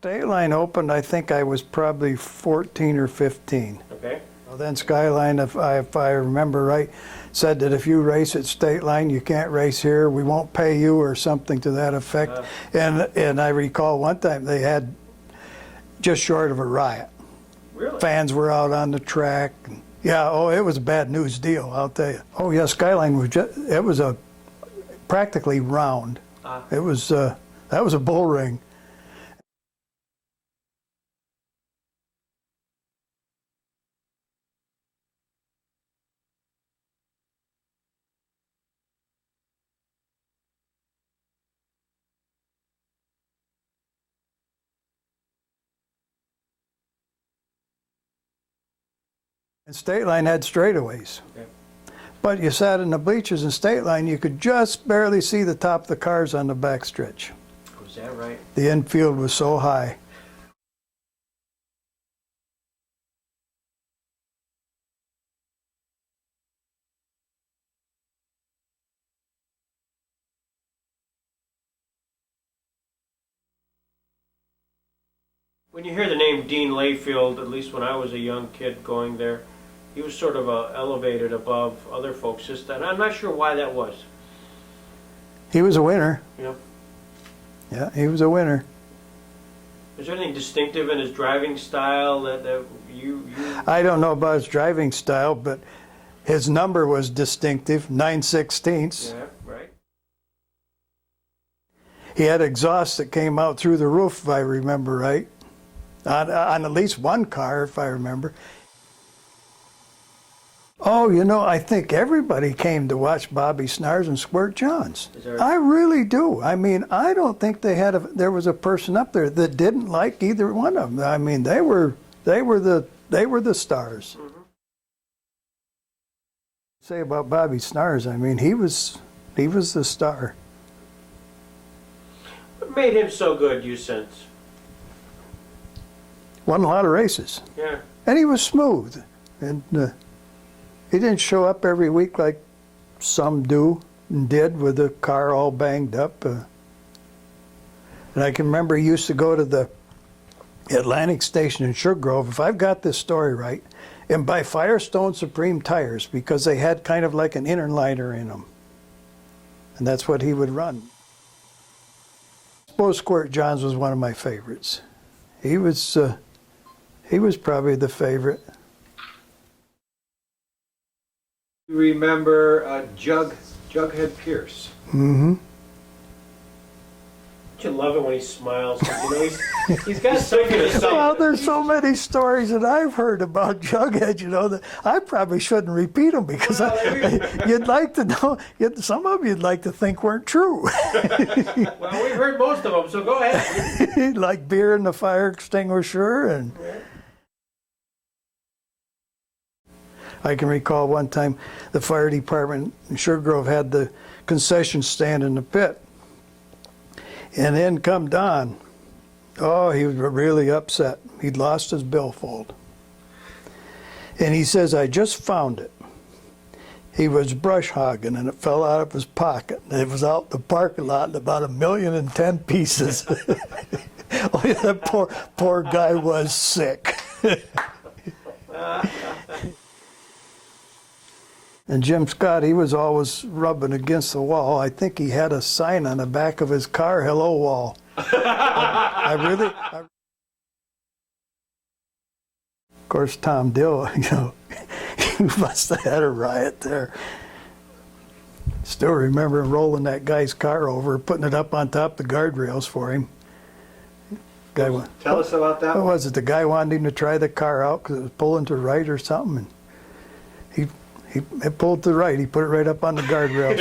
Stateline opened, I think I was probably 14 or 15. Okay. Well, then Skyline, if I remember right, said that if you race at Stateline, you can't race here, we won't pay you, or something to that effect. And I recall one time they had just short of a riot. Really? Fans were out on the track. Yeah, oh, it was a bad news deal, I'll tell you. Oh yeah, Skyline was just, it was a practically round. It was, that was a bull ring. And Stateline had straightaways. Okay. But you sat in the bleachers in Stateline, you could just barely see the top of the cars on the back stretch. Was that right? The infield was so high. When you hear the name Dean Layfield, at least when I was a young kid going there, he was sort of elevated above other folks. And I'm not sure why that was. He was a winner. Yeah. Yeah, he was a winner. Is there anything distinctive in his driving style that you... I don't know about his driving style, but his number was distinctive, 9/16. Yeah, right. He had exhaust that came out through the roof, if I remember right. On at least one car, if I remember. Oh, you know, I think everybody came to watch Bobby Snars and Squirt Johns. I really do. I mean, I don't think there was a person up there that didn't like either one of them. I mean, they were the stars. Mm-hmm. Say about Bobby Snars, I mean, he was the star. What made him so good, you sense? Won a lot of races. Yeah. And he was smooth. And he didn't show up every week like some do and did with the car all banged up. And I can remember he used to go to the Atlantic Station in Sugar Grove, if I've got this story right, and buy Firestone Supreme tires because they had kind of like an inner liner in them. And that's what he would run. I suppose Squirt Johns was one of my favorites. He was probably the favorite. You remember Jughead Pierce? Mm-hmm. Don't you love it when he smiles? You know, he's got something to say. Well, there's so many stories that I've heard about Jughead, you know, that I probably shouldn't repeat them because you'd like to know, some of them you'd like to think weren't true. Well, we've heard most of them, so go ahead. Like beer in the fire extinguisher. And I can recall one time the fire department in Sugar Grove had the concession stand in the pit. And in come Don. Oh, he was really upset. He'd lost his billfold. And he says, I just found it. He was brush hogging and it fell out of his pocket. It was out in the parking lot in about 1,010,000 pieces. Oh, yeah, that poor guy was sick. And Jim Scott, he was always rubbing against the wall. I think he had a sign on the back of his car, "Hello, Wall." Of course, Tom Dill, you know, he must have had a riot there. Still remember rolling that guy's car over, putting it up on top of the guardrails for him. Tell us about that. What was it? The guy wanted him to try the car out because it was pulling to the right or something. And he pulled to the right. He put it right up on the guardrails.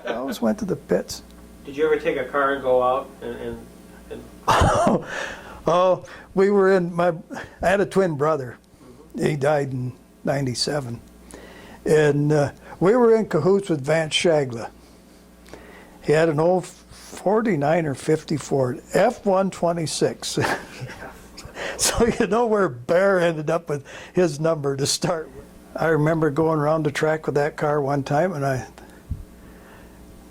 I always went to the pits. Did you ever take a car and go out and... Oh, we were I had a twin brother. He died in '97. And we were in cahoots with Vance Shagla. He had an old 49 or 50 Ford, F-126. So you know where Bear ended up with his number to start with. I remember going around the track with that car one time, and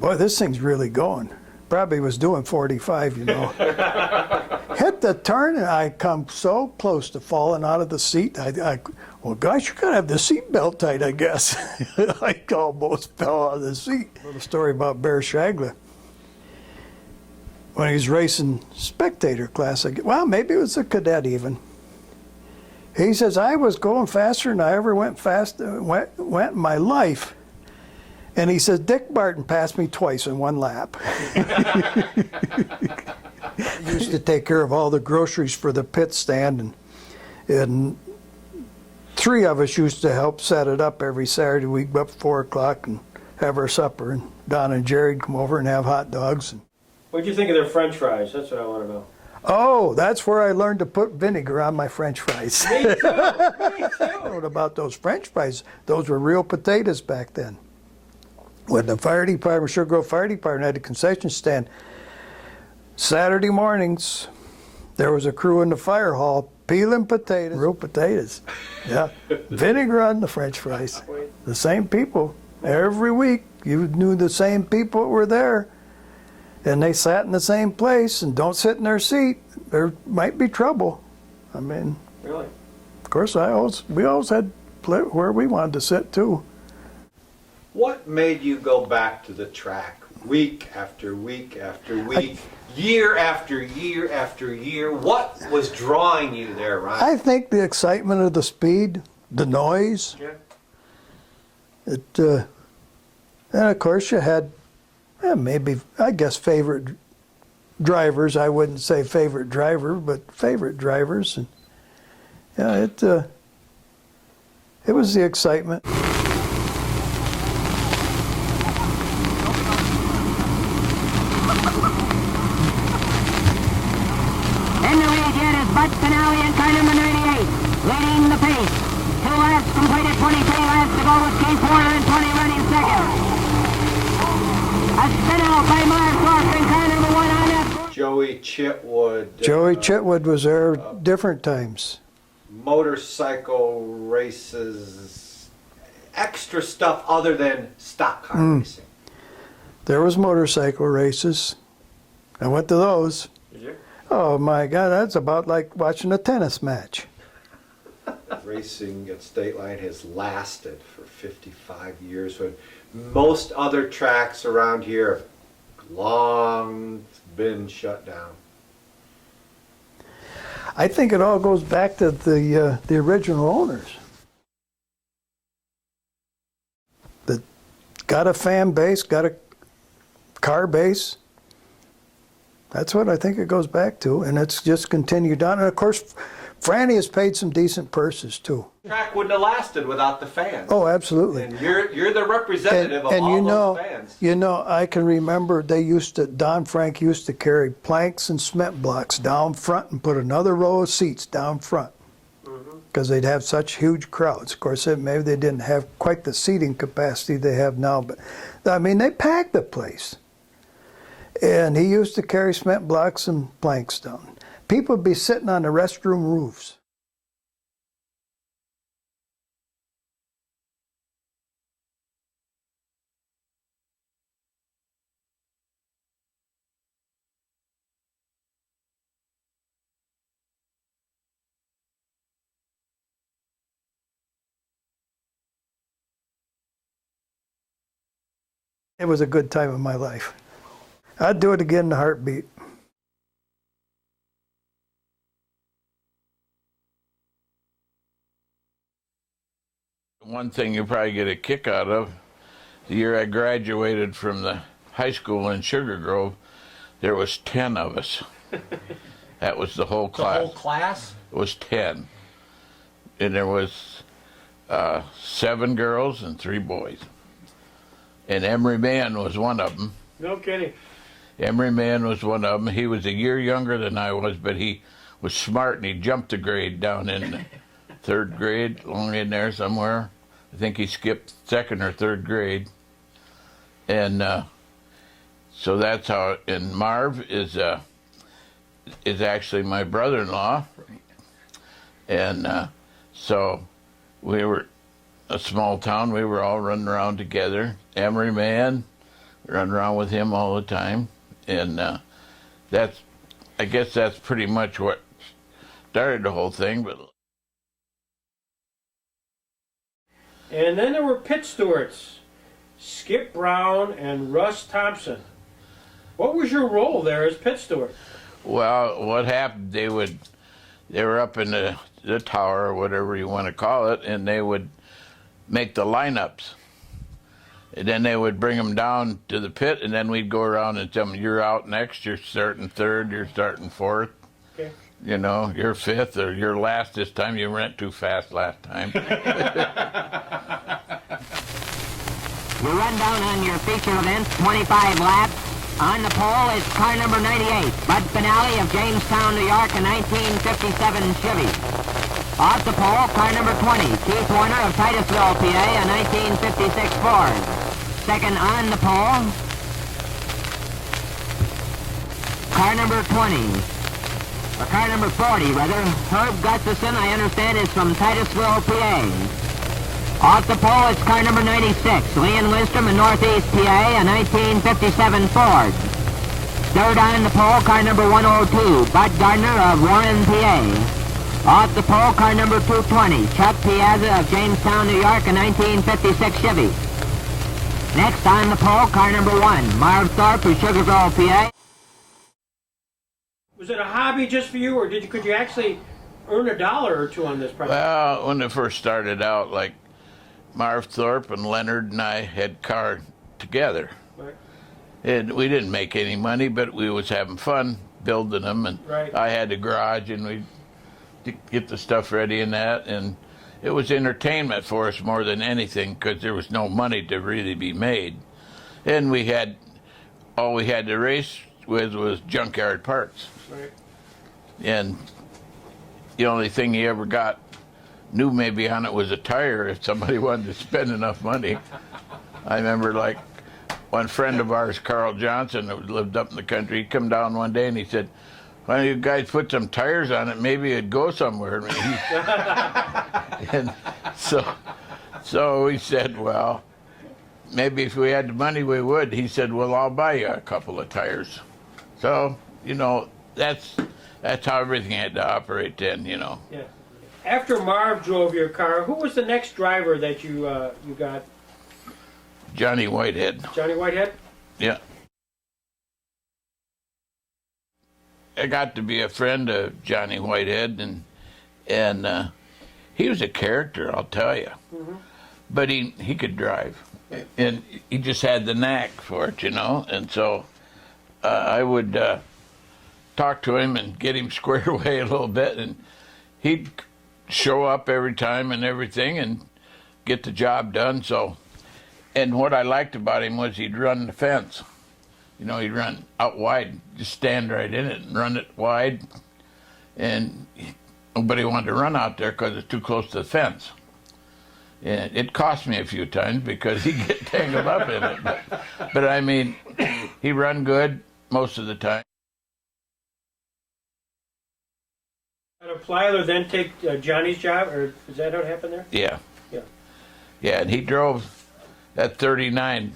boy, this thing's really going. Probably was doing 45, you know. Hit the turn, and I come so close to falling out of the seat. Well, gosh, you gotta have the seatbelt tight, I guess. I almost fell out of the seat. A little story about Bear Shagler. When he was racing spectator class, well, maybe it was a cadet even. He says, I was going faster than I ever went in my life. And he says, Dick Barton passed me twice in one lap. He used to take care of all the groceries for the pit stand, and 3 of us used to help set it up every Saturday. We'd go up at 4 o'clock and have our supper, and Don and Jerry'd come over and have hot dogs. What'd you think of their French fries? That's what I want to know. Oh, that's where I learned to put vinegar on my French fries. Me too. Me I too. know about those French fries. Those were real potatoes back then. When the fire department, Sugar Grove Fire Department, had a concession stand, Saturday mornings, there was a crew in the fire hall peeling potatoes, real potatoes. Yeah, vinegar on the French fries. The same people every week. You knew the same people that were there, and they sat in the same place. And don't sit in their seat. There might be trouble. I mean, Really? of course, we always had where we wanted to sit too. What made you go back to the track week after week after week, year after year after year? What was drawing you there, Ron? I think the excitement of the speed, the noise. Yeah. And of course you had, maybe, I guess, favorite drivers. I wouldn't say favorite driver, but favorite drivers. And yeah, it was the excitement. Leading the pace. 2 laps completed, 23 laps to go with Keith Warner and 20 running second. A spin out by Mark Ross in car number 1 on that. Joey Chitwood. Joey Chitwood was there different times. Motorcycle races, extra stuff other than stock car racing. There was motorcycle races. I went to those. Did you? Oh my God, that's about like watching a tennis match. Racing at Stateline has lasted for 55 years when most other tracks around here have long been shut down. I think it all goes back to the original owners. That got a fan base, got a car base. That's what I think it goes back to, and it's just continued on. And of course, Franny has paid some decent purses too. The track wouldn't have lasted without the fans. Oh, absolutely. And you're the representative of all those fans. You know, I can remember Don Frank used to carry planks and cement blocks down front and put another row of seats down front because they'd have such huge crowds. Of course, maybe they didn't have quite the seating capacity they have now, but I mean, they packed the place. And he used to carry cement blocks and planks down. People would be sitting on the restroom roofs. It was a good time of my life. I'd do it again in a heartbeat. One thing you probably get a kick out of, the year I graduated from the high school in Sugar Grove, there was 10 of us. That was the whole class. The whole class? It was 10. And there was 7 girls and 3 boys. And Emery Mann was one of them. No kidding. Emery Mann was one of them. He was a year younger than I was, but he was smart, and he jumped a grade down in 3rd grade, along in there somewhere. I think he skipped 2nd or 3rd grade. And so that's how, and Marv is actually my brother-in-law. And so we were a small town. We were all running around together. Emery Mann, running around with him all the time. and I guess that's pretty much what started the whole thing. But And then there were pit stewards, Skip Brown and Russ Thompson. What was your role there as pit steward? well, what happened? They were up in the tower or whatever you want to call it, and they would make the lineups. And then they would bring them down to the pit, and then we'd go around and tell them, you're out next, you're starting third, you're starting fourth. Okay. You know, you're fifth, or you're last this time, you went too fast last time. You run down on your feature event, 25 laps. On the pole is car number 98, Bud Finale of Jamestown, New York, a 1957 Chevy. Off the pole, car number 20, Keith Warner of Titusville, PA, a 1956 Ford. Second on the pole, car number 20, or car number 40, rather. Herb Gustafson, I understand, is from Titusville, PA. Off the pole, it's car number 96, Leon Lindstrom in Northeast PA, a 1957 Ford. Third on the pole, car number 102, Bud Gardner of Warren, PA. Off the pole, car number 220, Chuck Piazza of Jamestown, New York, a 1956 Chevy. Next on the pole, car number 1, Marv Thorpe of Sugarville, PA. Was it a hobby just for you, or could you actually earn $1 or $2 on this project? Well, when it first started out, like Marv Thorpe and Leonard and I had car together. Right. And we didn't make any money, but we was having fun building them. And Right. I had the garage, and we'd get the stuff ready and that. And it was entertainment for us more than anything, because there was no money to really be made. And all we had to race with was junkyard parts. Right. And the only thing he ever got new maybe on it was a tire if somebody wanted to spend enough money. I remember, like, one friend of ours, Carl Johnson, that lived up in the country, he'd come down one day and he said, why don't you guys put some tires on it, maybe it'd go somewhere. And so we said, well, maybe if we had the money we would. He said, well, I'll buy you a couple of tires. So, you know, that's how everything had to operate then, you know. Yeah. After Marv drove your car, who was the next driver that you got? Johnny Whitehead. Johnny Whitehead? Yeah. I got to be a friend of Johnny Whitehead, and he was a character, I'll tell you. Mm-hmm. But he could drive, and he just had the knack for it, you know. And so I would talk to him and get him squared away a little bit, and he'd show up every time and everything and get the job done. So, and what I liked about him was he'd run the fence. You know, he'd run out wide, just stand right in it and run it wide. And nobody wanted to run out there because it's too close to the fence. And it cost me a few times because he'd get tangled up in it. But I mean, he run good most of the time. Did Plyler then take Johnny's job, or is that how it happened there? Yeah. Yeah. Yeah, and he drove that 39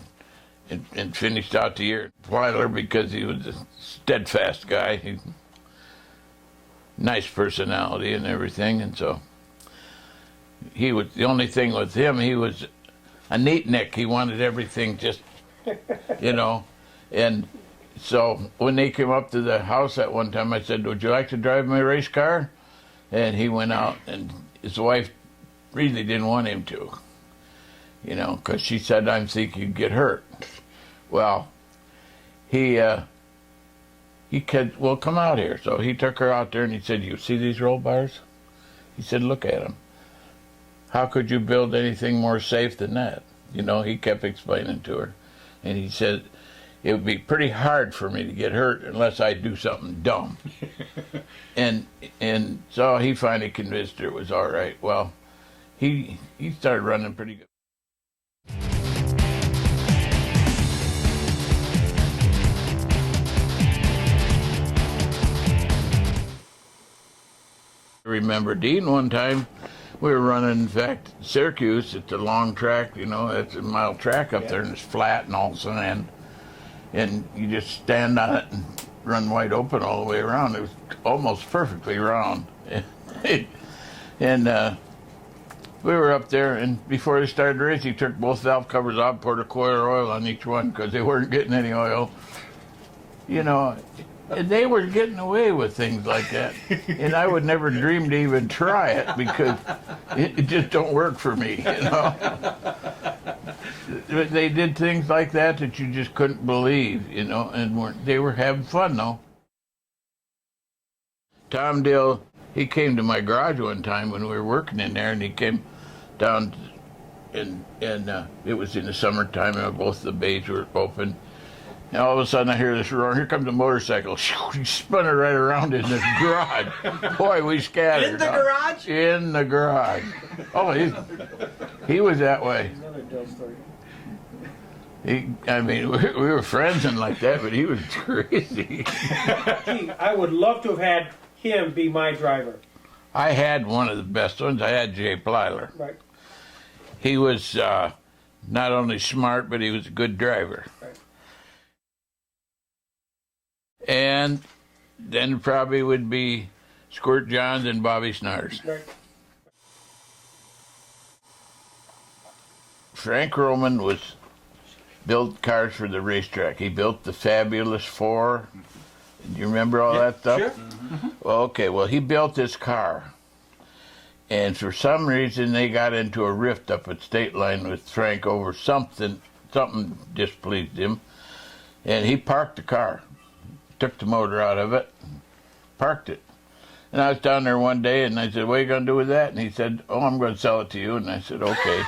and finished out the year. Plyler, because he was a steadfast guy, nice personality and everything, and so he was, the only thing with him, he was a neatnik. He wanted everything just, you know. And so when they came up to the house at one time, I said, would you like to drive my race car? And he went out, and his wife really didn't want him to, you know, because she said, I'm thinking you'd get hurt. Well, he said, well, come out here. So he took her out there, and he said, you see these roll bars? He said, look at them. How could you build anything more safe than that? You know, he kept explaining to her. And he said, it would be pretty hard for me to get hurt unless I do something dumb. and so he finally convinced her it was all right. Well, he started running pretty good. I remember Dean one time, we were running, in fact, Syracuse. It's a long track, you know, it's a mile track up there, and it's flat and all sand. and you just stand on it and run wide open all the way around. It was almost perfectly round. And we were up there, and before they started the race, he took both valve covers off, poured a quart of oil on each one because they weren't getting any oil. You know, and they were getting away with things like that. And I would never dream to even try it because it just don't work for me, you know. They did things like that you just couldn't believe, you know, and they were having fun, though. Tom Dill, he came to my garage one time when we were working in there, and he came down, and it was in the summertime, and both the bays were open. And all of a sudden I hear this roar, here comes a motorcycle. He spun it right around in the garage. Boy, we scattered. In the garage? In the garage. Oh, he was that way. Another Dill story. I mean, we were friends and like that, but he was crazy. Gee, I would love to have had him be my driver. I had one of the best ones. I had Jay Plyler. Right. He was not only smart, but he was a good driver. Right. And then probably would be Squirt Johns and Bobby Snars. Right. Frank Roman built cars for the racetrack. He built the Fabulous Four. Do you remember all that stuff? Sure. Mm-hmm. Well, okay, well, he built this car. And for some reason, they got into a rift up at Stateline with Frank over something displeased him. And he parked the car, took the motor out of it, parked it. And I was down there one day, and I said, what are you going to do with that? And he said, oh, I'm going to sell it to you. And I said, okay.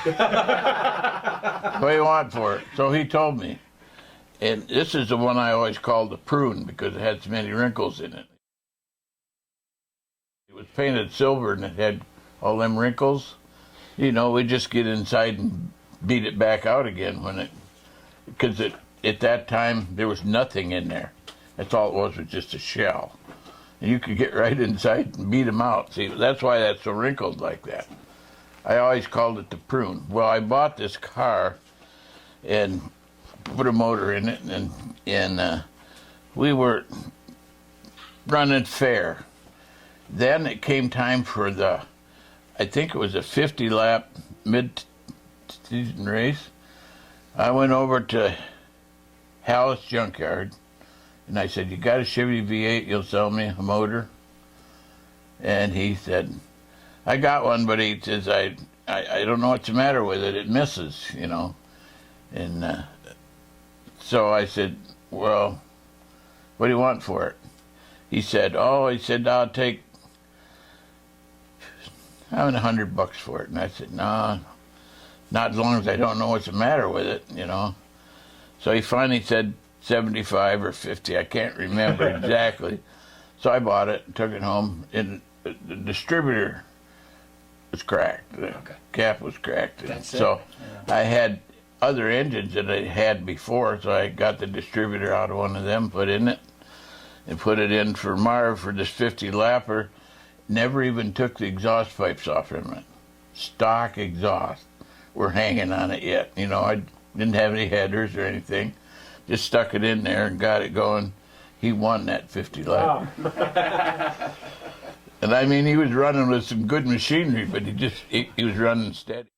What do you want for it? So he told me. And this is the one I always called the prune because it had so many wrinkles in it. It was painted silver, and it had all them wrinkles. You know, we just get inside and beat it back out again because at that time, there was nothing in there. That's all it was just a shell. And you could get right inside and beat them out. See, that's why that's so wrinkled like that. I always called it the prune. Well, I bought this car and put a motor in it, and we were running fair. Then it came time for I think it was a 50-lap mid-season race. I went over to Hallis Junkyard, and I said, you got a Chevy V8, you'll sell me a motor? And he said, I got one, but he says, I don't know what's the matter with it. It misses, you know. And so I said, well, what do you want for it? He said, I'll take $100 for it. And I said, no, not as long as I don't know what's the matter with it, you know. So he finally said 75 or 50, I can't remember exactly. So I bought it and took it home, and the distributor was cracked. The cap was cracked. So I had other engines that I had before, so I got the distributor out of one of them, put in it, and put it in for Marv for this 50-lapper. Never even took the exhaust pipes off from it. Stock exhaust were hanging on it yet. You know, I didn't have any headers or anything. Just stuck it in there and got it going. He won that 50-lap. Wow. And I mean, he was running with some good machinery, but he was running steady.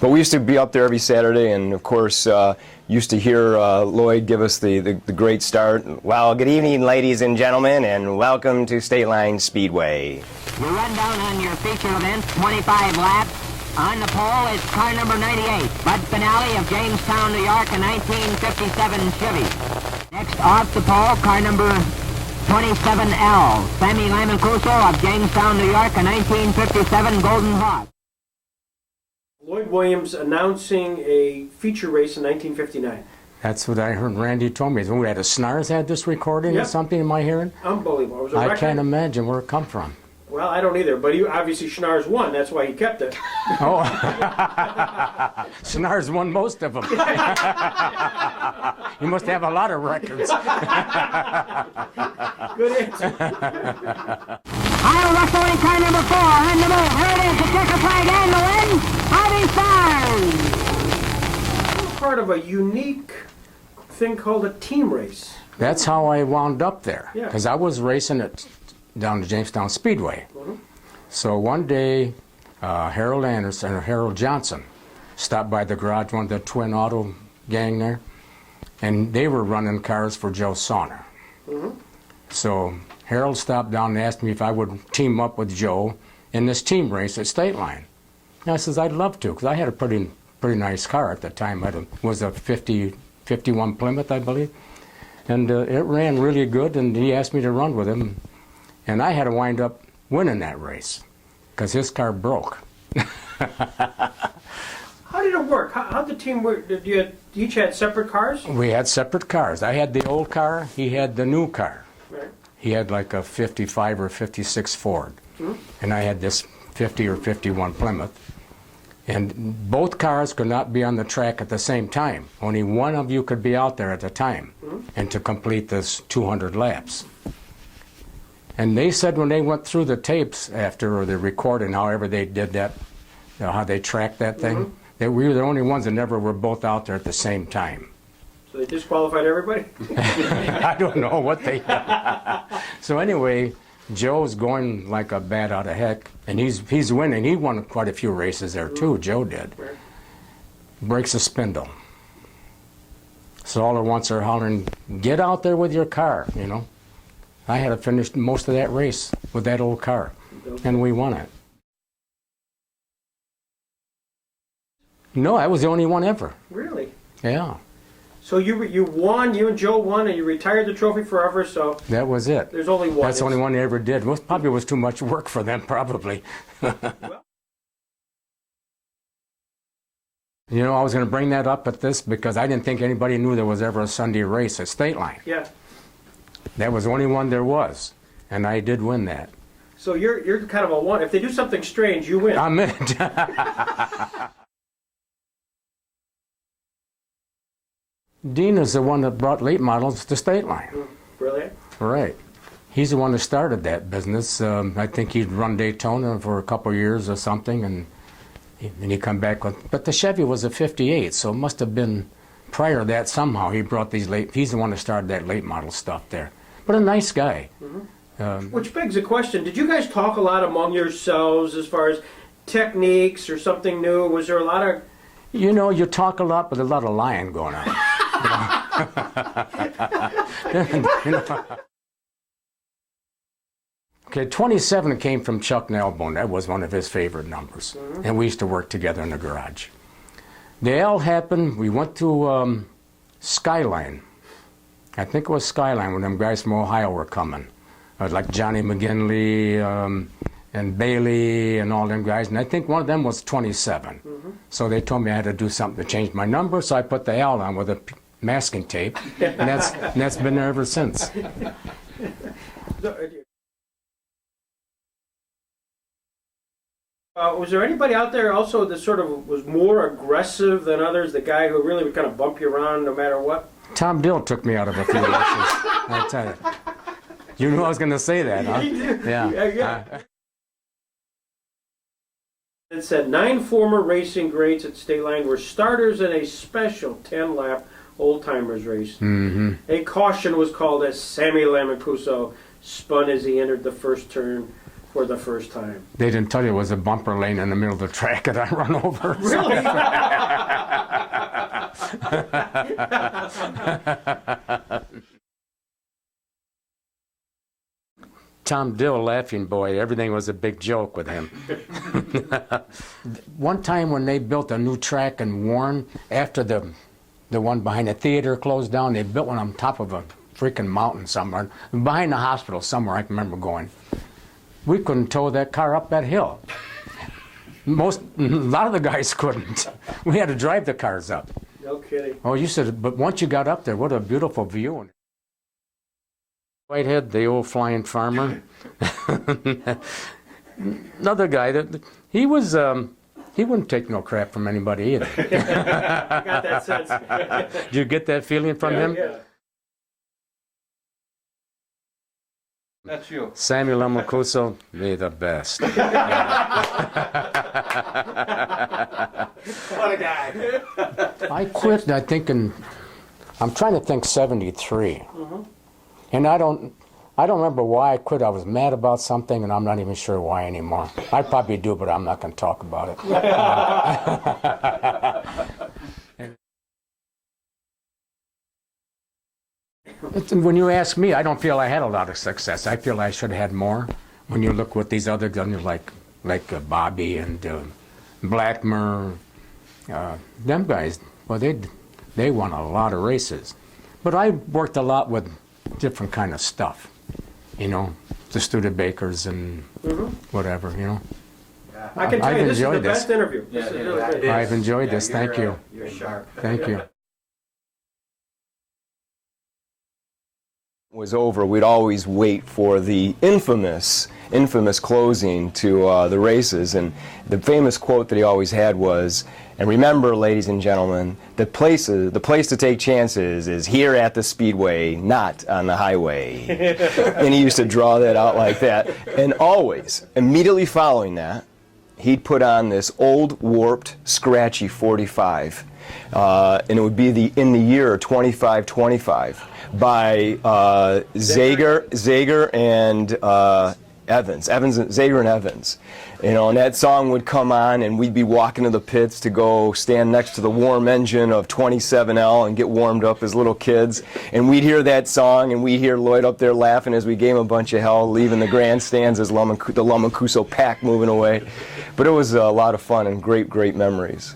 But we used to be up there every Saturday, and of course, used to hear Lloyd give us the great start. Well, good evening, ladies and gentlemen, and welcome to Stateline Speedway. We run down on your feature event, 25 laps. On the pole is car number 98, Bud Finale of Jamestown, New York, a 1957 Chevy. Next off the pole, car number 27L, Samy LaMancuso of Jamestown, New York, a 1957 Golden Hawk. Lloyd Williams announcing a feature race in 1959. That's what I heard Randy told me. Who had a Snars had this recording or Yep. something, am I hearing? Unbelievable. It was a I record. can't imagine where it come from. Well, I don't either, but he, obviously Schnars won, that's why he kept it. Oh, Schnars won most of them. He must have a lot of records. Good answer. Iowa wrestling car number 4 on the move. Here it is, the checker flag and the win. Harvey Stars. Part of a unique thing called a team race. That's how I wound up there. Yeah. Because I was racing it down to Jamestown Speedway. So one day, Harold Anderson or Harold Johnson stopped by the garage, one of the Twin Auto gang there, and they were running cars for Joe Sauner. So Harold stopped down and asked me if I would team up with Joe in this team race at Stateline. And I says I'd love to, because I had a pretty nice car at the time. It was a 51 Plymouth, I believe, and it ran really good. And he asked me to run with him, and I had to wind up winning that race because his car broke. How did it work? How'd the team work? Did you each had separate cars? We had separate cars. I had the old car. He had the new car. Right. He had like a 55 or 56 Ford, and I had this 50 or 51 Plymouth. And both cars could not be on the track at the same time. Only one of you could be out there at a time and to complete this 200 laps. And they said when they went through the tapes after, or the recording, however they did that, how they tracked that thing, that we were the only ones that never were both out there at the same time. So they disqualified everybody? I don't know what they... So anyway, Joe's going like a bat out of heck, and he's winning. He won quite a few races there too, Joe did. Right. Breaks a spindle. So all at once they're hollering, get out there with your car, you know. I had to finish most of that race with that old car, and we won it. No, I was the only one ever. Really? Yeah, So you won, you and Joe won, and you retired the trophy forever, so that was it. there's only one. That's the only one they ever did. It probably was too much work for them, probably. You know, I was going to bring that up at this because I didn't think anybody knew there was ever a Sunday race at Stateline. Yeah. That was the only one there was, and I did win that. So you're kind of a one. If they do something strange, you win. I'm it. Dean is the one that brought late models to Stateline. Brilliant. Right. He's the one that started that business. I think he'd run Daytona for a couple of years or something, and he come back with... But the Chevy was a 58, so it must have been prior to that somehow. He brought these late... He's the one that started that late model stuff there. But a nice guy. Which begs the question, did you guys talk a lot among yourselves as far as techniques or something new? Was there a lot of... You know, you talk a lot, but a lot of lying going on. You know? Okay, 27 came from Chuck Nelbone. That was one of his favorite numbers. And we used to work together in the garage. The L happened, we went to Skyline. I think it was Skyline when them guys from Ohio were coming. Like Johnny McGinley and Bailey and all them guys. And I think one of them was 27. So they told me I had to do something to change my number, so I put the L on with a masking tape. And that's been there ever since. Was there anybody out there also that sort of was more aggressive than others? The guy who really would kind of bump you around no matter what? Tom Dill took me out of a few races, I tell you. You knew I was going to say that, huh? Yeah. It said 9 former racing greats at Stateline were starters in a special 10-lap old-timers race. A caution was called as Samy LaMancuso spun as he entered the first turn for the first time. They didn't tell you it was a bumper lane in the middle of the track that I run over. Really? Tom Dill, laughing boy, everything was a big joke with him. One time when they built a new track in Warren, after the one behind the theater closed down, they built one on top of a freaking mountain somewhere, behind the hospital somewhere, I can remember going. We couldn't tow that car up that hill. A lot of the guys couldn't. We had to drive the cars up. No kidding. Oh, you said, but once you got up there, what a beautiful view. Whitehead, the old flying farmer. another guy that he was. He wouldn't take no crap from anybody either. I got that sense. Did you get that feeling from him? Yeah. That's you. Samy LaMancuso, they're the best. What a guy. I quit, I'm trying to think 73. And I don't remember why I quit. I was mad about something, and I'm not even sure why anymore. I probably do, but I'm not going to talk about it. When you ask me, I don't feel I had a lot of success. I feel I should have had more. When you look what these other guys like Bobby and Blackmer, them guys, well, they won a lot of races. But I worked a lot with different kind of stuff, you know, the Studebakers and whatever, you know. I can tell I've you, this is the enjoyed this. best interview. This is really good. I've enjoyed this. Thank you. You're sharp. Thank you. Was over, we'd always wait for the infamous closing to the races, and the famous quote that he always had was, "And remember, ladies and gentlemen, the place to take chances is here at the Speedway, not on the highway." And he used to draw that out like that, and always, immediately following that, he'd put on this old, warped, scratchy 45, and it would be in the year 2525. By Zager and Zager and Evans, you know, and that song would come on, and we'd be walking to the pits to go stand next to the warm engine of 27L and get warmed up as little kids, and we'd hear that song, and we'd hear Lloyd up there laughing as we gave him a bunch of hell, leaving the grandstands as the LaMancuso pack moving away. But it was a lot of fun and great memories.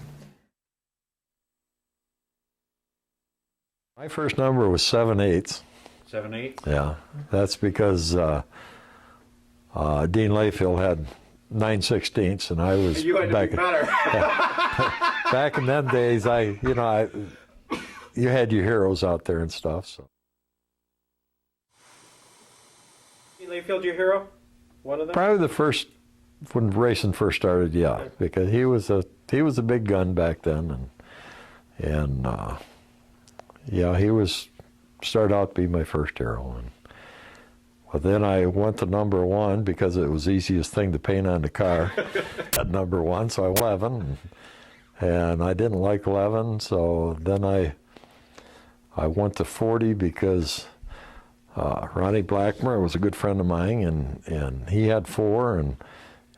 My first number was 7/8. 7/8. Yeah, that's because Dean Layfield had 9/16, and I was You had to back be better. back in them days. You had your heroes out there and stuff. So Layfield, your hero? One of them? probably the first when racing first started. Yeah, because he was a big gun back then, and yeah, he started out to be my first hero. Well, then I went to number 1 because it was the easiest thing to paint on the car at number 1, so I went 11, and I didn't like 11, so then I went to 40 because Ronnie Blackmer was a good friend of mine, and he had 4,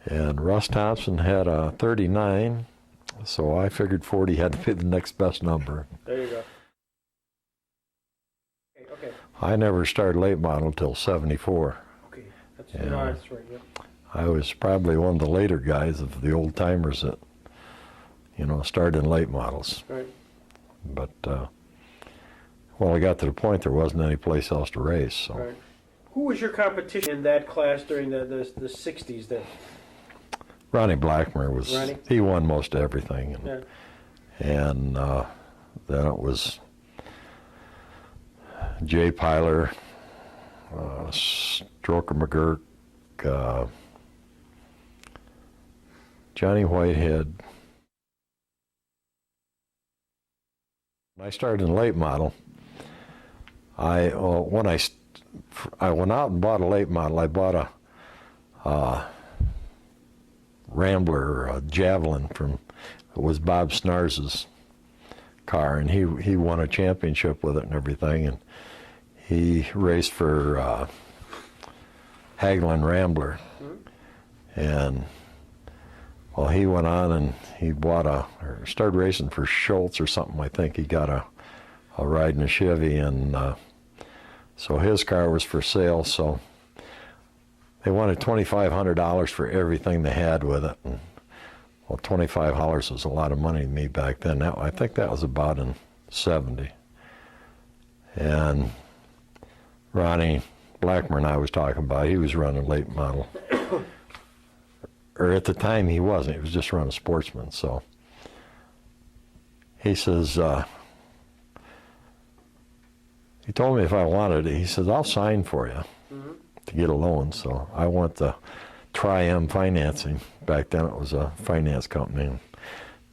and Russ Thompson had a 39, so I figured 40 had to be the next best number. There you go. Okay. I never started late model till 74. Okay. That's, Yeah. no, that's right. Yeah. I was probably one of the later guys of the old timers that, started in late models. Right. But, I got to the point there wasn't any place else to race. So Right. Who was your competition in that class during the 60s then? Ronnie Blackmer Ronnie? he won most everything. Yeah. And then it was Jay Pyler, Stroker McGurk, Johnny Whitehead. When I started in late model, when I went out and bought a late model, I bought a Rambler, a Javelin it was Bob Snars's car, and he won a championship with it and everything, and he raced for Hagelin Rambler, and he went on and he started racing for Schultz or something. I think he got a ride in a Chevy, and so his car was for sale. So they wanted $2,500 for everything they had with it. And, $2,500 was a lot of money to me back then. I think that was about in '70. And Ronnie Blackmer and I was talking about, he was running late model. Or at the time he wasn't, he was just running Sportsman. So he says, he told me if I wanted it, he says, I'll sign for you to get a loan. So I went to Tri-M Financing. Back then it was a finance company.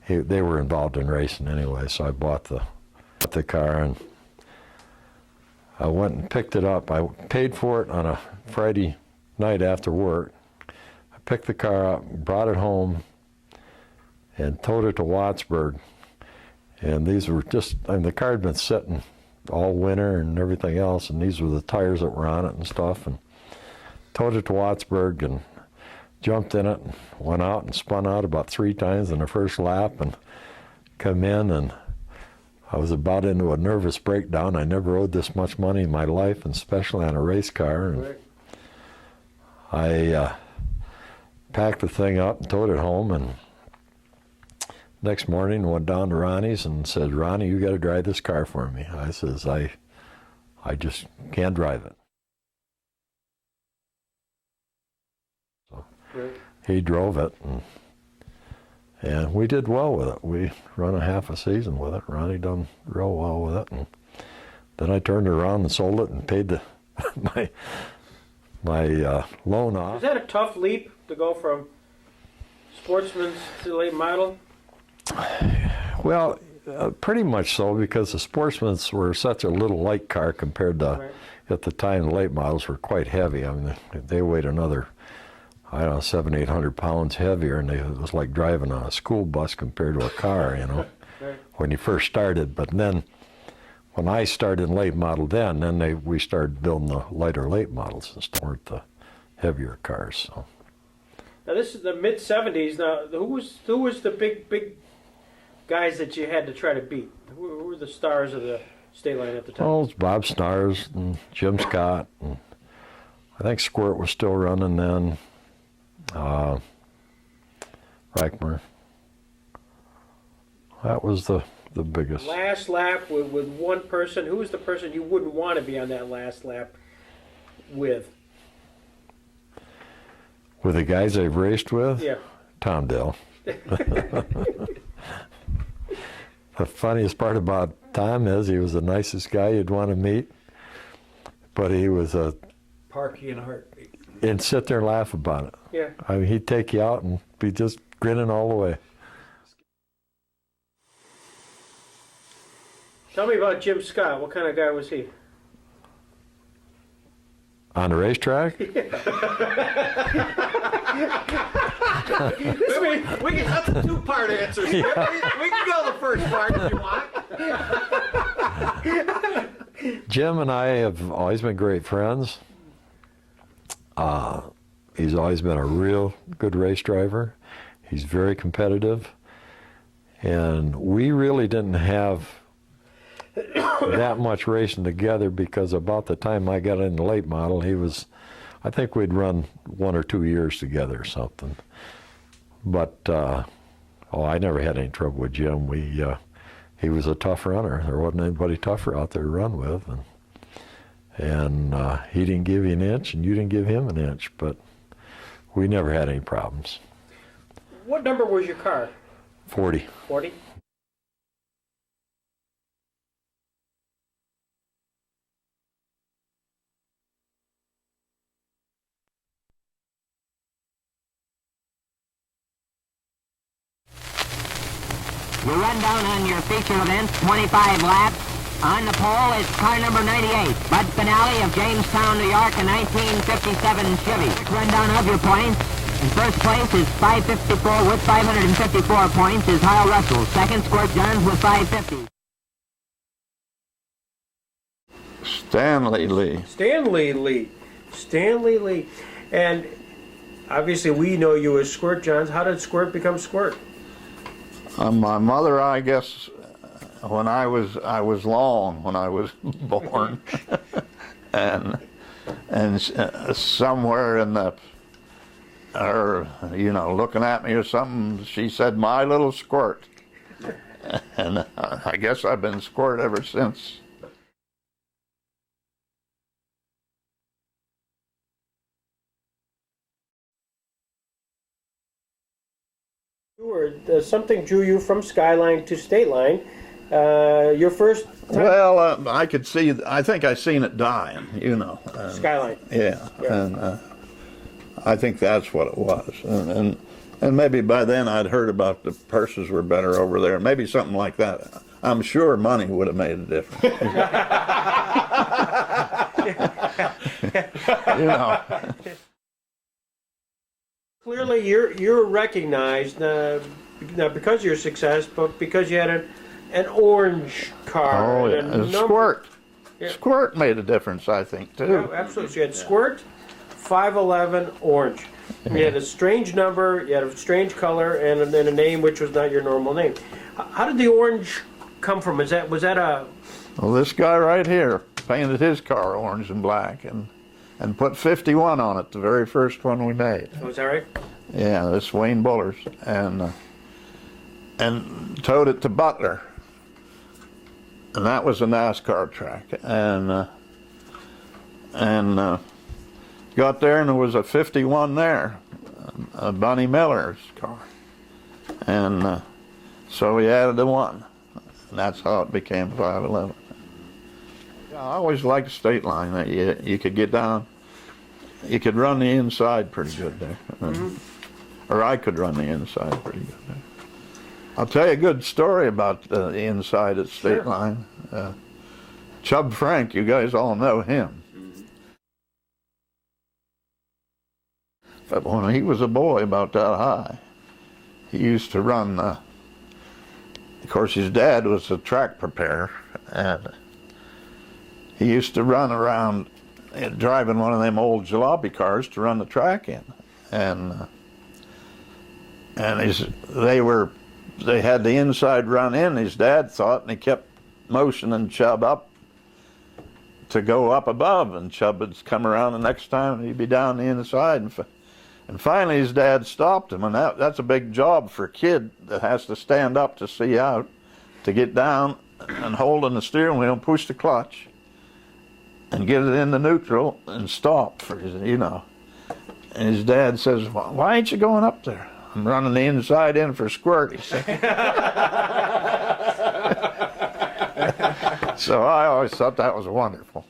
They were involved in racing anyway, so I bought the car and I went and picked it up. I paid for it on a Friday night after work. I picked the car up, brought it home, and towed it to Wattsburg. And these were just, I mean, the car had been sitting all winter and everything else, and these were the tires that were on it and stuff. And towed it to Wattsburg and jumped in it and went out and spun out about 3 times in the first lap and come in, and I was about into a nervous breakdown. I never owed this much money in my life, and especially on a race car. And I packed the thing up and towed it home, and next morning went down to Ronnie's and said, "Ronnie, you got to drive this car for me." I says, I just can't drive it. So he drove it, and we did well with it. We run a half a season with it. Ronnie done real well with it, and then I turned around and sold it and paid the my loan off. Is that a tough leap to go from sportsman to late model? Well, pretty much so, because the Sportsmans were such a little light car compared to, at the time, the late models were quite heavy. I mean, they weighed another, I don't know, 700, 800 pounds heavier, and it was like driving on a school bus compared to a car, you know, when you first started. But then, when I started in late model then we started building the lighter late models and weren't the heavier cars. So. Now this is the mid-'70s. Now, who was the big guys that you had to try to beat? Who were the stars of the Stateline at the time? Oh, it was Bob Stars and Jim Scott, and I think Squirt was still running then. Reichmer. That was the biggest. Last lap with one person. Who was the person you wouldn't want to be on that last lap with? With the guys I've raced with? Yeah. Tom Dell. The funniest part about Tom is he was the nicest guy you'd want to meet, but he was a... Parky in a heartbeat. And sit there and laugh about it. Yeah. I mean, he'd take you out and be just grinning all the way. Tell me about Jim Scott. What kind of guy was he? On the racetrack? We can, that's a 2-part answer. We can go the first part if you want. Jim and I have always been great friends. He's always been a real good race driver. He's very competitive. And we really didn't have that much racing together, because about the time I got in the late model, I think we'd run 1 or 2 years together or something. But, I never had any trouble with Jim. He was a tough runner. There wasn't anybody tougher out there to run with. And he didn't give you an inch, and you didn't give him an inch, but we never had any problems. What number was your car? 40. 40? We run down on your feature event, 25 laps. On the pole is car number 98, Bud Finale of Jamestown, New York, a 1957 Chevy. Rundown of your points. In first place is 554 with 554 points is Hyle Russell. Second, Squirt Johns with 550. Stanley Lee. Stanley Lee. And obviously we know you as Squirt Johns. How did Squirt become Squirt? My mother, I guess, when I was long when I was born, and somewhere in looking at me or something, she said, "My little Squirt," and I guess I've been Squirt ever since. Something drew you from Skyline to Stateline. Your first time? Well, I could see. I think I seen it dying. Skyline. Yeah. And I think that's what it was. And maybe by then I'd heard about the purses were better over there. Maybe something like that. I'm sure money would have made a difference. You know. Clearly, you're recognized not because of your success, but because you had an orange car. Oh, yeah. and a And number- Squirt. Yeah. Squirt made a difference, I think, too. Yeah, absolutely. So you had Squirt, 511, orange. You had a strange number, you had a strange color, and then a name which was not your normal name. How did the orange come from? Was that a... Well, this guy right here painted his car orange and black and put 51 on it, the very first one we made. Was that right? Yeah, this Wayne Buller's, and towed it to Butler, and that was a NASCAR track, and got there and there was a 51 there, Bunny Miller's car, and so we added the one, and that's how it became 511. Yeah, I always liked State Line. That you could get down, you could run the inside pretty good there. Or I could run the inside pretty good there. I'll tell you a good story about the inside at State Line. Chub Frank, you guys all know him. But when he was a boy about that high, he used to run, of course his dad was a track preparer, and he used to run around driving one of them old jalopy cars to run the track in. And they had the inside run in, his dad thought, and he kept motioning Chub up to go up above, and Chub would come around the next time and he'd be down the inside. And finally his dad stopped him, and that's a big job for a kid that has to stand up to see out, to get down and hold on the steering wheel and push the clutch and get it into neutral and stop for his, you know. And his dad says, "Why ain't you going up there?" "I'm running the inside in for Squirt," he said. So I always thought that was wonderful.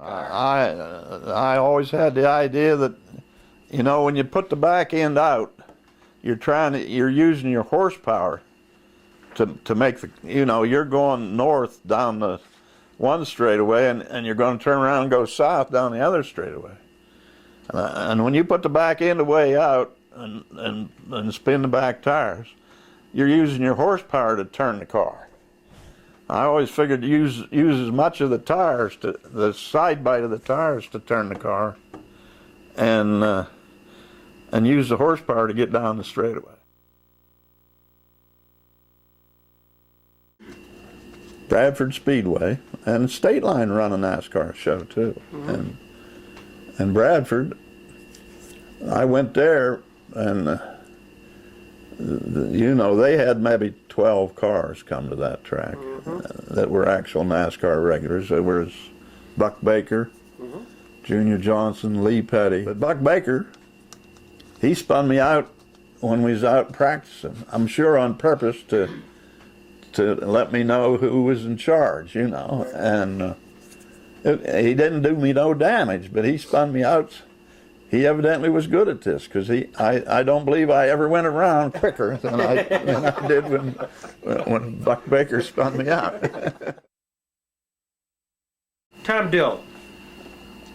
I always had the idea that, you know, when you put the back end out, you're using your horsepower to make the, you know, you're going north down the one straightaway and you're going to turn around and go south down the other straightaway. And when you put the back end way out and spin the back tires, you're using your horsepower to turn the car. I always figured to use as much of the tires, the side bite of the tires, to turn the car, and use the horsepower to get down the straightaway. Bradford Speedway and Stateline run a NASCAR show too, and Bradford, I went there and. You know, they had maybe 12 cars come to that track that were actual NASCAR regulars. There was Buck Baker, Junior Johnson, Lee Petty. But Buck Baker, he spun me out when we was out practicing. I'm sure on purpose to let me know who was in charge, you know. And he didn't do me no damage, but he spun me out. He evidently was good at this, because I don't believe I ever went around quicker than I did when Buck Baker spun me out. Tom Dill.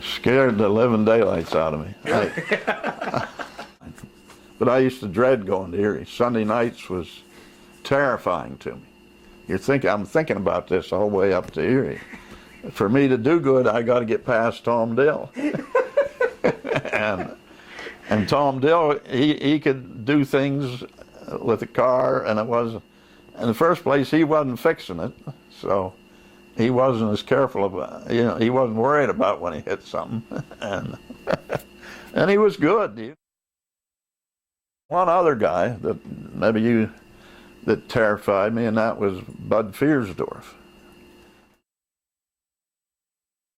Scared the living daylights out of me. But I used to dread going to Erie. Sunday nights was terrifying to me. I'm thinking about this all the way up to Erie. For me to do good, I got to get past Tom Dill. And Tom Dill, he could do things with the car, and it was, in the first place, he wasn't fixing it, so he wasn't as careful about, you know, he wasn't worried about when he hit something, and he was good. One other guy that terrified me, and that was Bud Fiersdorf.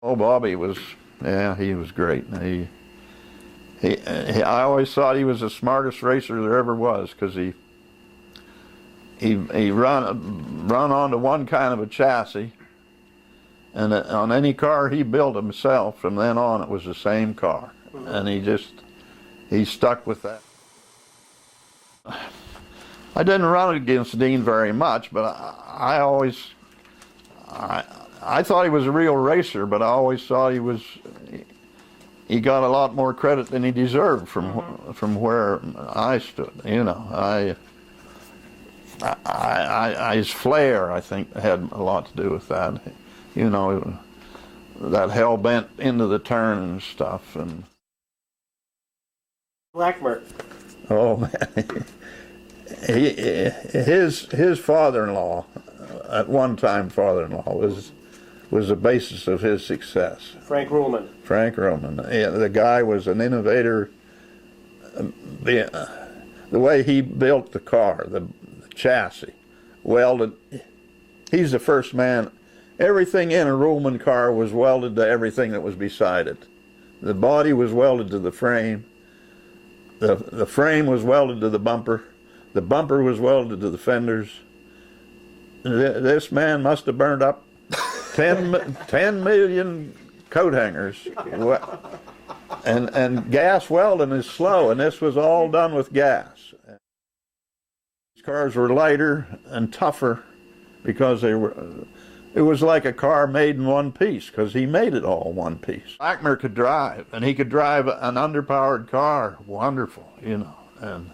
Oh, Bobby was Yeah, he was great. I always thought he was the smartest racer there ever was, because he run onto one kind of a chassis, and on any car he built himself, from then on it was the same car, and he stuck with that. I didn't run against Dean very much, but I thought he was a real racer, but I always thought he got a lot more credit than he deserved from where I stood. You know, his flair, I think, had a lot to do with that. You know, that hell bent into the turn and stuff. And Blackmer. oh man, his father-in-law, at one time father-in-law, was the basis of his success. Frank Ruhlman. Frank Ruhlman. Yeah, the guy was an innovator. The way he built the car, the chassis, welded. He's the first man. Everything in a Ruhlman car was welded to everything that was beside it. The body was welded to the frame. The frame was welded to the bumper. The bumper was welded to the fenders. This man must have burned up 10 million coat hangers. And gas welding is slow, and this was all done with gas. These cars were lighter and tougher because it was like a car made in one piece, because he made it all one piece. Blackmer could drive, and he could drive an underpowered car, wonderful, you know, and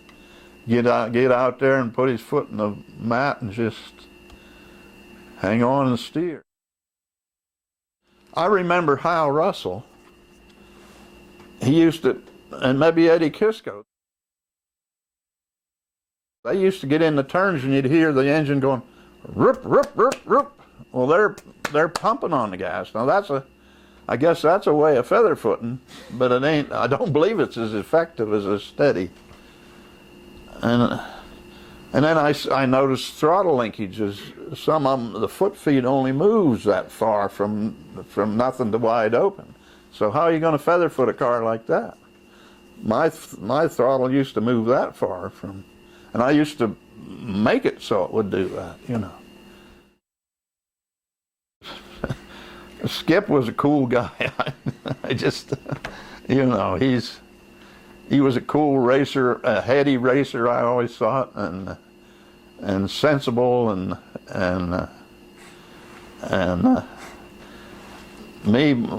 get out there and put his foot in the mat and just hang on and steer. I remember Hal Russell. He used to, and maybe Eddie Kisco, they used to get in the turns and you'd hear the engine going, rip, rip, rip, rip. Well, they're pumping on the gas. Now I guess that's a way of feather footing, but it ain't. I don't believe it's as effective as a steady. And then I noticed throttle linkages. Some of them, the foot feed only moves that far from nothing to wide open. So how are you going to feather foot a car like that? My throttle used to move that far from, and I used to make it so it would do that, you know. Skip was a cool guy. I just, you know, he was a cool racer, a heady racer, I always thought, and sensible, and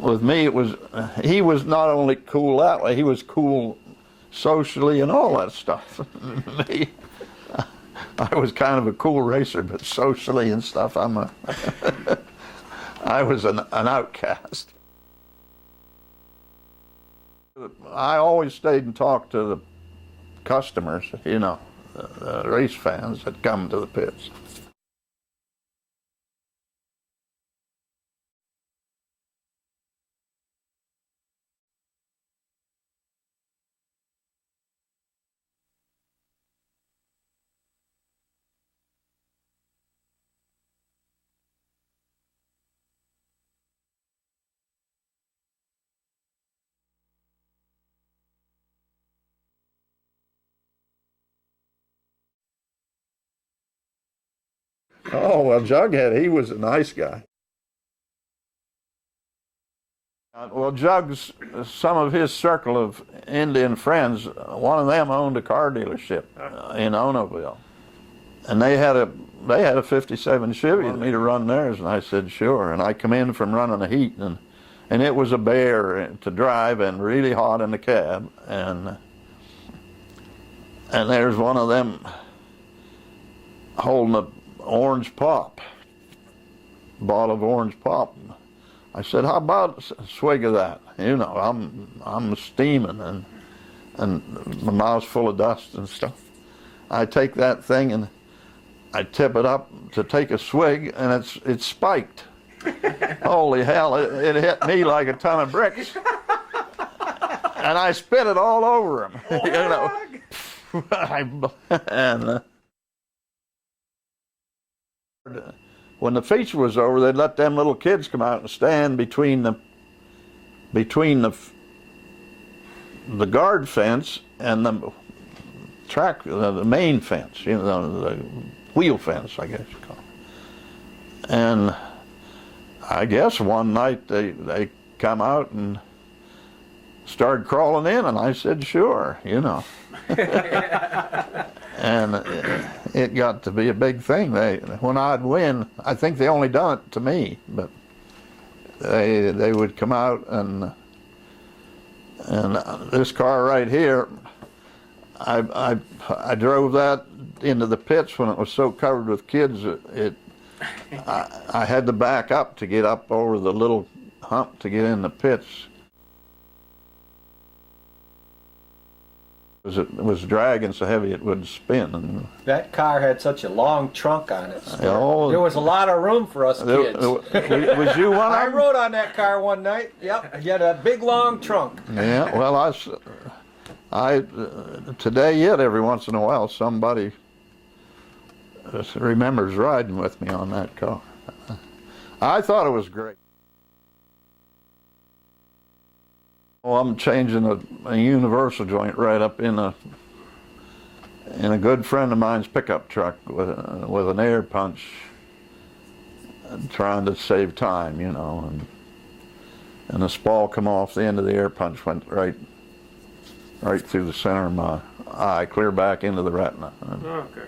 with me it was, he was not only cool that way, he was cool socially and all that stuff. Me, I was kind of a cool racer, but socially and stuff, I was an outcast. I always stayed and talked to the customers, you know, the race fans that come to the pits. Oh, well, Jughead, he was a nice guy. Well, Jug's, some of his circle of Indian friends, one of them owned a car dealership in Onoville. And they had a 57 Chevy, wanted me to run theirs, and I said, sure. And I come in from running a heat, and it was a bear to drive and really hot in the cab. And there's one of them holding a orange pop, bottle of orange pop. I said, how about a swig of that? You know, I'm steaming and my mouth's full of dust and stuff. I take that thing and I tip it up to take a swig, and it's spiked. Holy hell, it hit me like a ton of bricks. And I spit it all over him, you know. And when the feature was over, they'd let them little kids come out and stand between between the guard fence and the track, the main fence, the wheel fence, I guess you call it. And I guess one night they come out and started crawling in, and I said, sure, And it got to be a big thing. When I'd win, I think they only done it to me, but they would come out, and this car right here, I drove that into the pits when it was so covered with kids. I had to back up to get up over the little hump to get in the pits. It was dragging so heavy it would spin. That car had such a long trunk on it. Oh, there was a lot of room for us kids. Was you one of I them? rode on that car one night. Yep, you had a big long trunk. Yeah, well, I today yet every once in a while somebody remembers riding with me on that car. I thought it was great. Well, I'm changing a universal joint right up in a good friend of mine's pickup truck with an air punch, trying to save time, and the spall come off the end of the air punch, went right through the center of my eye, clear back into the retina. Oh gosh.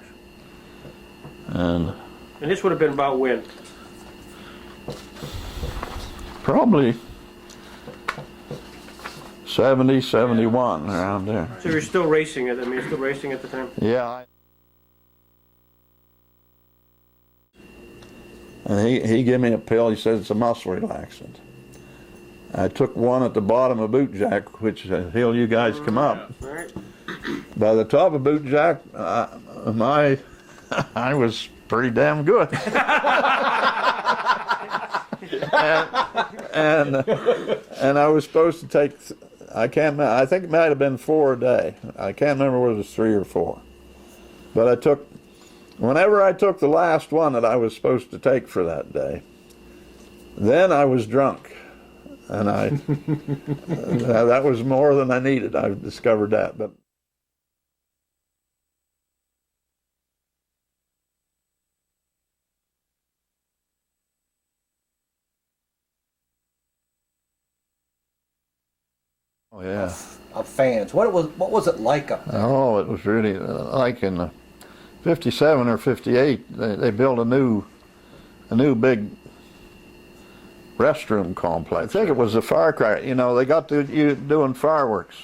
And this would have been about when? probably 70, 71, around there. So you're still racing it? I mean, you're still racing at the time? Yeah. And he gave me a pill. He said it's a muscle relaxant. I took one at the bottom of boot jack, which is a hill you guys come up. All right. By the top of boot jack, I was pretty damn good. and I was supposed to take, I think it might have been 4 a day. I can't remember whether it was 3 or 4. But whenever I took the last one that I was supposed to take for that day, then I was drunk. And that was more than I needed. I discovered that. But oh yeah. Of fans. What was it like up there? Oh, it was really like in 57 or 58. They built a new big restroom complex. I think it was a firecracker. They got to doing fireworks,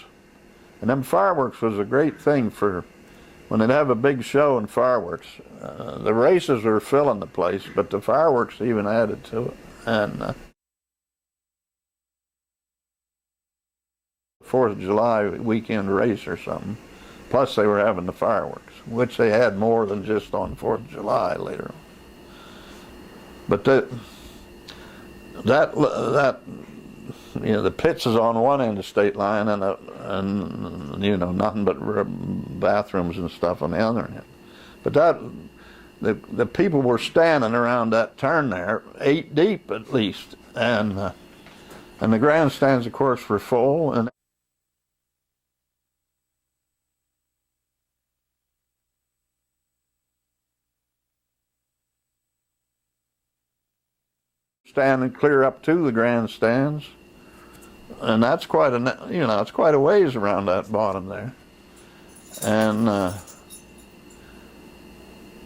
and them fireworks was a great thing for when they'd have a big show and fireworks. The races were filling the place, but the fireworks even added to it. And 4th of July weekend race or something. Plus they were having the fireworks, which they had more than just on 4th of July later on. But the pits is on one end of Stateline, and nothing but bathrooms and stuff on the other end. But the people were standing around that turn there, 8 deep at least, and the grandstands, of course, were full. And standing clear up to the grandstands, and that's quite it's quite a ways around that bottom there. And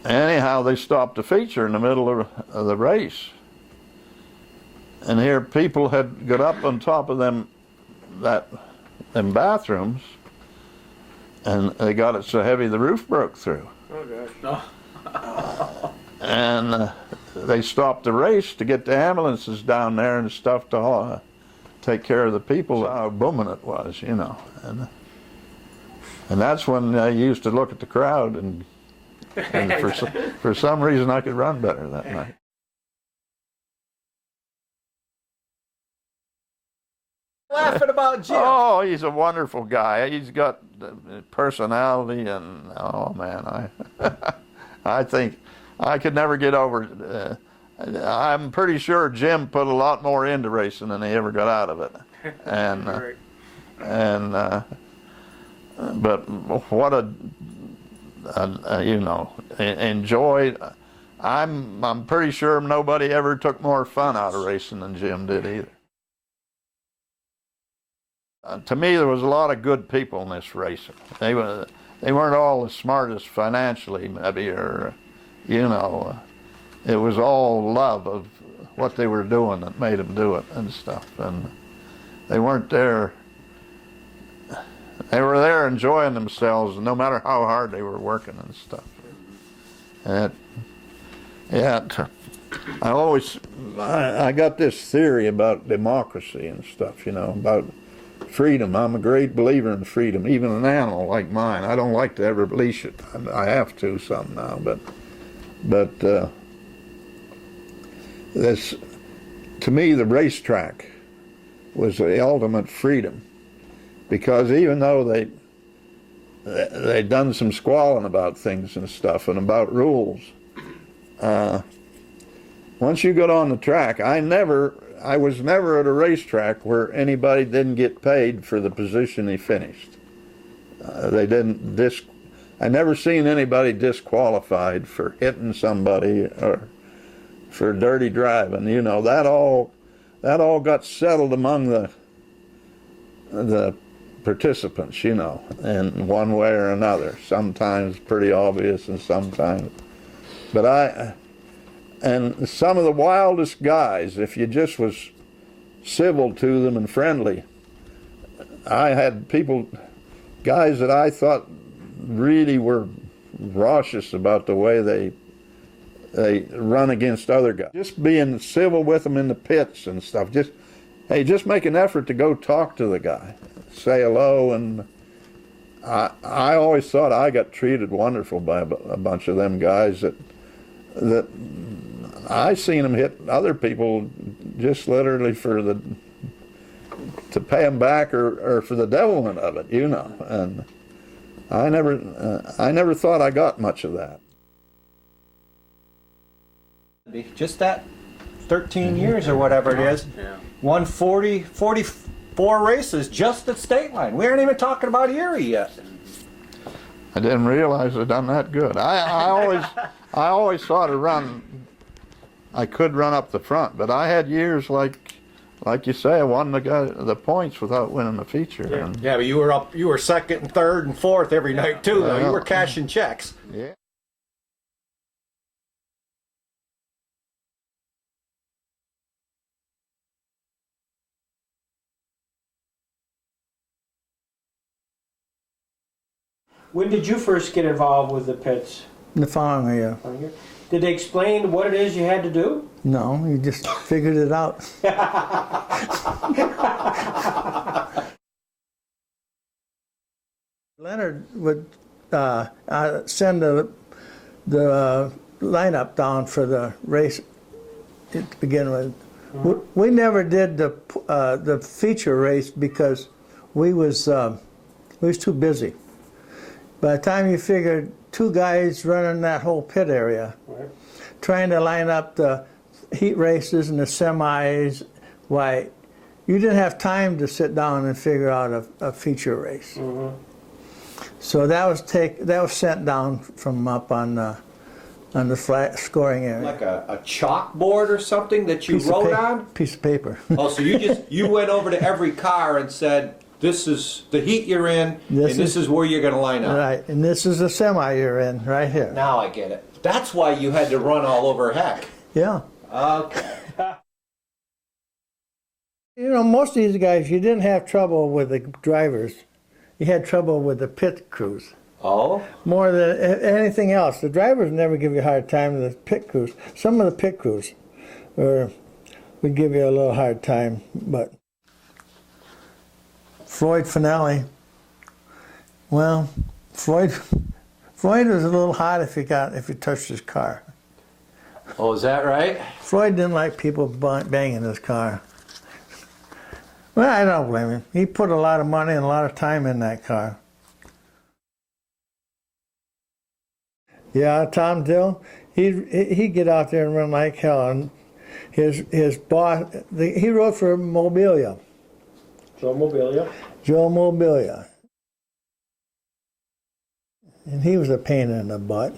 anyhow, they stopped the feature in the middle of the race, and here people had got up on top of them bathrooms, and they got it so heavy the roof broke through. Oh gosh. Oh. And they stopped the race to get the ambulances down there and stuff to take care of the people. How booming it was, and that's when I used to look at the crowd, and for some reason I could run better that night. Laughing about Jim. Oh, he's a wonderful guy. He's got personality, and oh man, I think I could never get over it. I'm pretty sure Jim put a lot more into racing than he ever got out of it. and Right. and but what a you know, enjoy. I'm pretty sure nobody ever took more fun out of racing than Jim did either. To me, there was a lot of good people in this racing. They weren't all as smart as financially, maybe, or you know, it was all love of what they were doing that made them do it and stuff. And they weren't there. They were there enjoying themselves, no matter how hard they were working and stuff. And I got this theory about democracy and stuff, you know, about freedom. I'm a great believer in freedom, even an animal like mine. I don't like to ever leash it. I have to some now, but this, to me, the racetrack was the ultimate freedom, because even though they'd done some squalling about things and stuff and about rules, once you got on the track, I was never at a racetrack where anybody didn't get paid for the position they finished. I never seen anybody disqualified for hitting somebody or for dirty driving. You know, that all got settled among the participants, you know, in one way or another. Sometimes pretty obvious and sometimes. But and some of the wildest guys, if you just was civil to them and friendly, I had guys that I thought really were raucous about the way they run against other guys. Just being civil with them in the pits and stuff. Just make an effort to go talk to the guy, say hello, and I always thought I got treated wonderful by a bunch of them guys that I seen them hit other people just literally to pay them back or for the devilment of it, you know. And I never thought I got much of that. Just that 13 years or whatever it is. Yeah. Won 44 races just at Stateline. We aren't even talking about Erie yet. I didn't realize I'd done that good. I always thought I could run up the front, but I had years like you say, I won the points without winning the feature. Yeah. And, Yeah, but you were second and third and fourth every night too, though. You were cashing checks. yeah. When did you first get involved with the pits? The following year. Did they explain what it is you had to do? No, you just figured it out. Leonard would send the lineup down for the race to begin with. We never did the feature race because we was too busy. By the time you figured two guys running that whole pit area, Right. trying to line up the heat races and the semis, why, you didn't have time to sit down and figure out a feature race. Mm-hmm. So that was sent down from up on the flat scoring area. Like a chalkboard or something that you wrote on? Piece of paper. Oh, so you went over to every car and said, this is the heat you're in, and this is where you're going to line up. Right, and this is the semi you're in, right here. Now I get it. That's why you had to run all over heck. Yeah. Okay. You know, most of these guys, you didn't have trouble with the drivers. You had trouble with the pit crews. Oh? More than anything else. The drivers never give you a hard time, the pit crews. Some of the pit crews would give you a little hard time, but Floyd Finale, well, Floyd was a little hot if you touched his car. Oh, is that right? Floyd didn't like people banging his car. Well, I don't blame him. He put a lot of money and a lot of time in that car. Yeah, Tom Dill, he'd get out there and run like hell. And his boss, he rode for Mobilia. Joe Mobilia. Joe Mobilia. And he was a pain in the butt.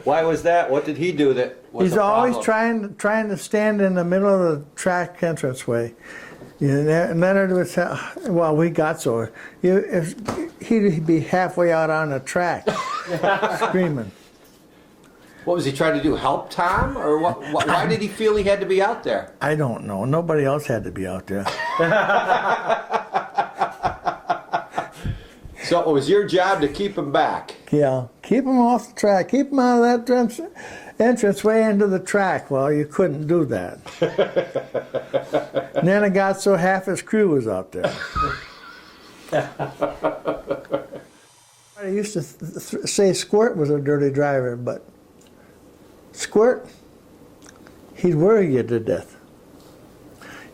Why was that? What did he do that was He's a always problem? trying to stand in the middle of the track entranceway. And Leonard would say, well, we got so. He'd be halfway out on the track screaming. What was he trying to do? Help Tom? Or why did he feel he had to be out there? I don't know. Nobody else had to be out there. So it was your job to keep him back. Yeah, keep him off the track. Keep him out of that entranceway into the track. Well, you couldn't do that. And then it got so half his crew was out there. I used to say Squirt was a dirty driver, but Squirt, he'd worry you to death.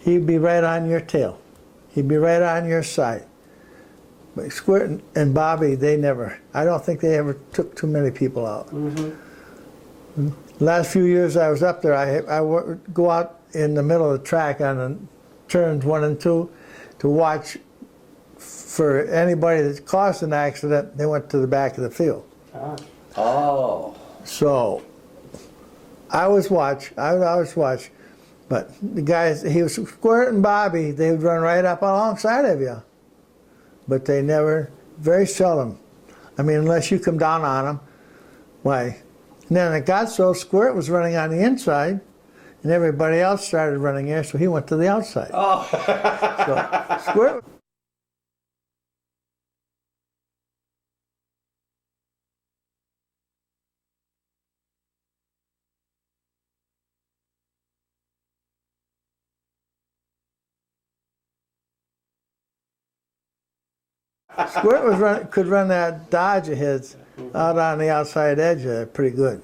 He'd be right on your tail. He'd be right on your side. But Squirt and Bobby, I don't think they ever took too many people out. The last few years I was up there, I would go out in the middle of the track on the turns 1 and 2 to watch for anybody that caused an accident. They went to the back of the field. Oh. So I always watch, but the guys, he was Squirt and Bobby, they would run right up alongside of you. But they never, very seldom. I mean, unless you come down on them, why? And then it got so Squirt was running on the inside, and everybody else started running there, so he went to the outside. Oh. So Squirt. Squirt could run that Dodge of his out on the outside edge pretty good.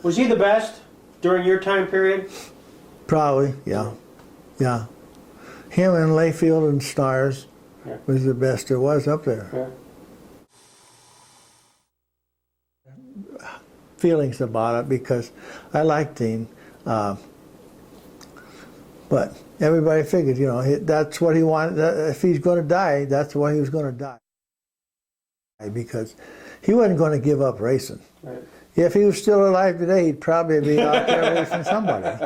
Was he the best during your time period? Probably, yeah. Yeah. Him and Layfield and Stars was the best there was up there. Yeah. Feelings about it because I liked Dean. But everybody figured, you know, that's what he wanted. If he's going to die, that's why he was going to die. Because he wasn't going to give up racing. Right. If he was still alive today, he'd probably be out there racing somebody.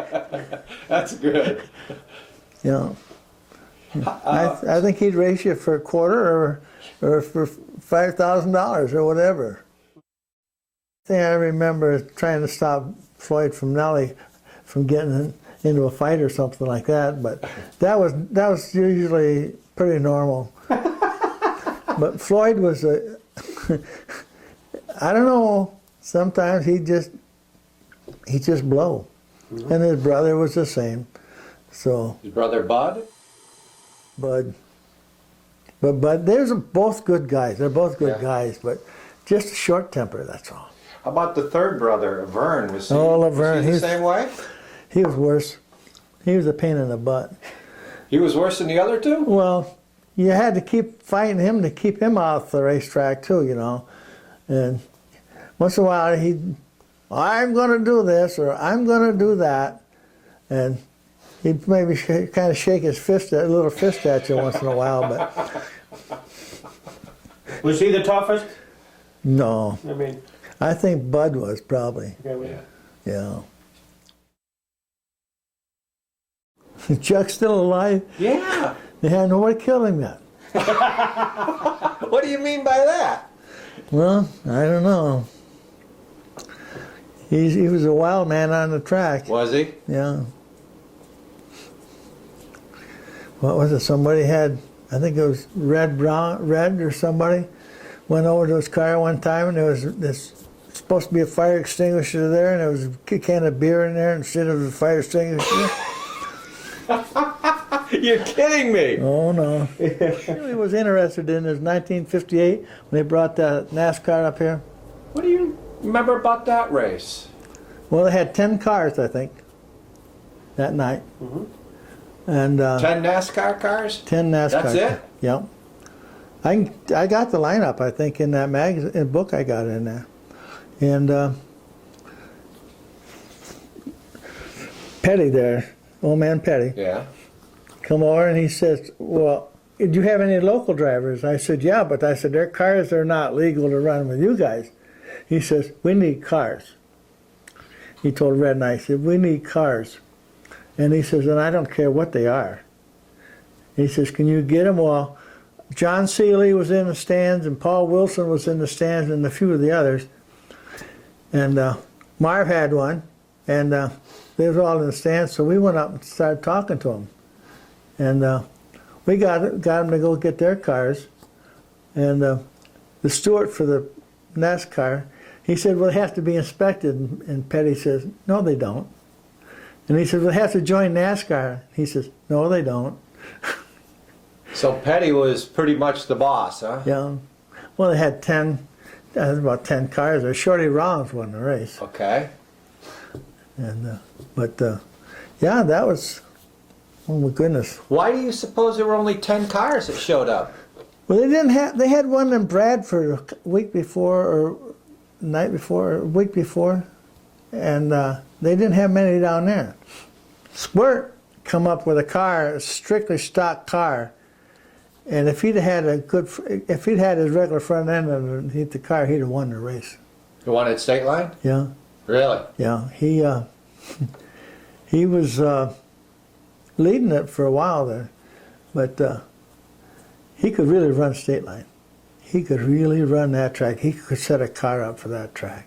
That's good. You know, I think he'd race you for a quarter or for $5,000 or whatever. The thing I remember is trying to stop Floyd from Nellie from getting into a fight or something like that, but that was usually pretty normal. But Floyd was I don't know, sometimes he just blow. And his brother was the same. So His brother Bud? Bud, they're both good guys. They're both good guys, but just a short temper, that's all. How about the third brother, Laverne? Was he, Laverne, was he the same way? He was worse. He was a pain in the butt. He was worse than the other two? Well, you had to keep fighting him to keep him off the racetrack too, you know. And once in a while I'm going to do this or I'm going to do that. And he'd maybe kind of shake his little fist at you once in a while, but... Was he the toughest? No. I mean... I think Bud was probably. Yeah. Chuck's still alive? Yeah. Yeah, nobody killed him yet. What do you mean by that? Well, I don't know. He was a wild man on the track. Was he? Yeah. What was it? Somebody had, I think it was Red or somebody, went over to his car one time and there was this supposed to be a fire extinguisher there and there was a can of beer in there instead of a fire extinguisher. You're kidding me. Oh, no. He really was interested in is 1958 when they brought that NASCAR up here. What do you remember about that race? Well, they had 10 cars, I think, that night. And 10 NASCAR cars? 10 NASCAR. That's it? Yep. I got the lineup, I think, in that magazine book I got in there. And Petty there, old man Petty. Yeah. come over and he says, well, do you have any local drivers? I said, yeah, but I said, their cars are not legal to run with you guys. He says, we need cars. He told Red and I, he said, we need cars. And he says, and I don't care what they are. He says, can you get them? Well, John Seeley was in the stands, and Paul Wilson was in the stands, and a few of the others. And Marv had one, and they was all in the stands, so we went up and started talking to them. And we got them to go get their cars. And the steward for the NASCAR, he said, well, it has to be inspected. And Petty says, no, they don't. And he said, well, it has to join NASCAR. He says, no, they don't. So Petty was pretty much the boss, huh? Yeah. Well, they had about 10 cars. There. Shorty Rollins won the race. Okay. And yeah, that was, oh my goodness. Why do you suppose there were only 10 cars that showed up? Well, they had one in Bradford a week before, or night before, or week before, and they didn't have many down there. Squirt come up with a car, a strictly stock car, and if he'd had his regular front end underneath the car, he'd have won the race. The one at Stateline? Yeah. Really? Yeah. He was leading it for a while there, but he could really run Stateline. He could really run that track. He could set a car up for that track.